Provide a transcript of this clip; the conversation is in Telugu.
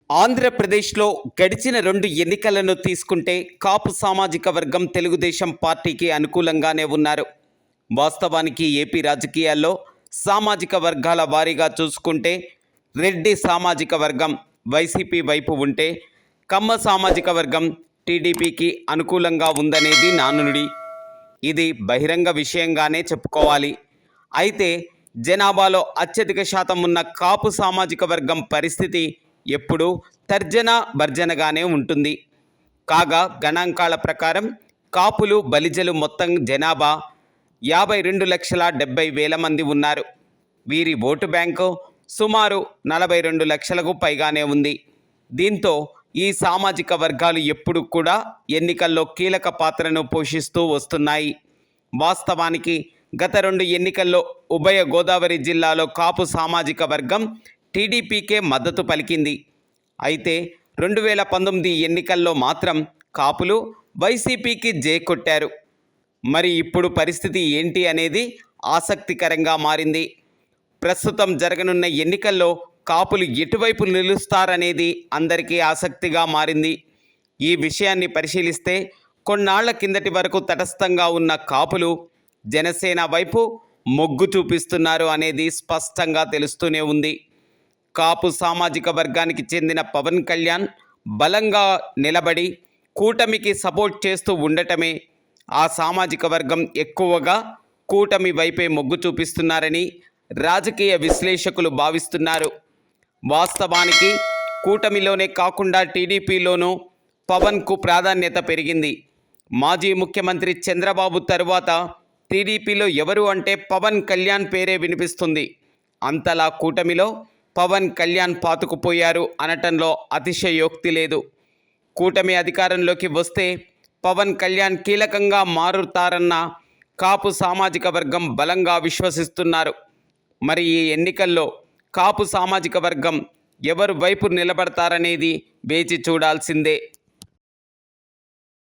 ఆంధ్రప్రదేశ్లో గడిచిన 2 ఎన్నికలను తీసుకుంటే కాపు సామాజిక వర్గం తెలుగుదేశం పార్టీకి అనుకూలంగానే ఉన్నారు. వాస్తవానికి ఏపీ రాజకీయాల్లో సామాజిక వర్గాల వారీగా చూసుకుంటే రెడ్డి సామాజిక వర్గం వైసీపీ వైపు ఉంటే, కమ్మ సామాజిక వర్గం టీడీపీకి అనుకూలంగా ఉందనేది నానుడి. ఇది బహిరంగ విషయంగానే చెప్పుకోవాలి. అయితే జనాభాలో అత్యధిక శాతం ఉన్న కాపు సామాజిక వర్గం పరిస్థితి ఎప్పుడూ తర్జన భర్జనగానే ఉంటుంది. కాగా గణాంకాల ప్రకారం కాపులు బలిజలు మొత్తం జనాభా 52,70,000 మంది ఉన్నారు. వీరి ఓటు బ్యాంకు సుమారు 42 లక్షలకు పైగానే ఉంది. దీంతో ఈ సామాజిక వర్గాలు ఎప్పుడు కూడా ఎన్నికల్లో కీలక పాత్రను పోషిస్తూ వస్తున్నాయి. వాస్తవానికి గత 2 ఎన్నికల్లో ఉభయ గోదావరి జిల్లాలో కాపు సామాజిక వర్గం టీడీపీకే మద్దతు పలికింది. అయితే 2019 ఎన్నికల్లో మాత్రం కాపులు వైసీపీకి జే కొట్టారు. మరి ఇప్పుడు పరిస్థితి ఏంటి అనేది ఆసక్తికరంగా మారింది. ప్రస్తుతం జరగనున్న ఎన్నికల్లో కాపులు ఎటువైపు నిలుస్తారనేది అందరికీ ఆసక్తిగా మారింది. ఈ విషయాన్ని పరిశీలిస్తే కొన్నాళ్ల కిందటి వరకు తటస్థంగా ఉన్న కాపులు జనసేన వైపు మొగ్గు చూపిస్తున్నారు అనేది స్పష్టంగా తెలుస్తూనే ఉంది. కాపు సామాజిక వర్గానికి చెందిన పవన్ కళ్యాణ్ బలంగా నిలబడి కూటమికి సపోర్ట్ చేస్తూ ఉండటమే ఆ సామాజిక వర్గం ఎక్కువగా కూటమి వైపే మొగ్గు చూపిస్తున్నారని రాజకీయ విశ్లేషకులు భావిస్తున్నారు. వాస్తవానికి కూటమిలోనే కాకుండా టీడీపీలోనూ పవన్కు ప్రాధాన్యత పెరిగింది. మాజీ ముఖ్యమంత్రి చంద్రబాబు తరువాత టీడీపీలో ఎవరు అంటే పవన్ కళ్యాణ్ పేరే వినిపిస్తుంది. అంతలా కూటమిలో పవన్ కళ్యాణ్ పాతుకుపోయారు అనటంలో అతిశయోక్తి లేదు. కూటమి అధికారంలోకి వస్తే పవన్ కళ్యాణ్ కీలకంగా మారుతారన్న కాపు సామాజిక వర్గం బలంగా విశ్వసిస్తున్నారు. మరి ఈ ఎన్నికల్లో కాపు సామాజిక వర్గం ఎవరు వైపు నిలబడతారనేది వేచి చూడాల్సిందే.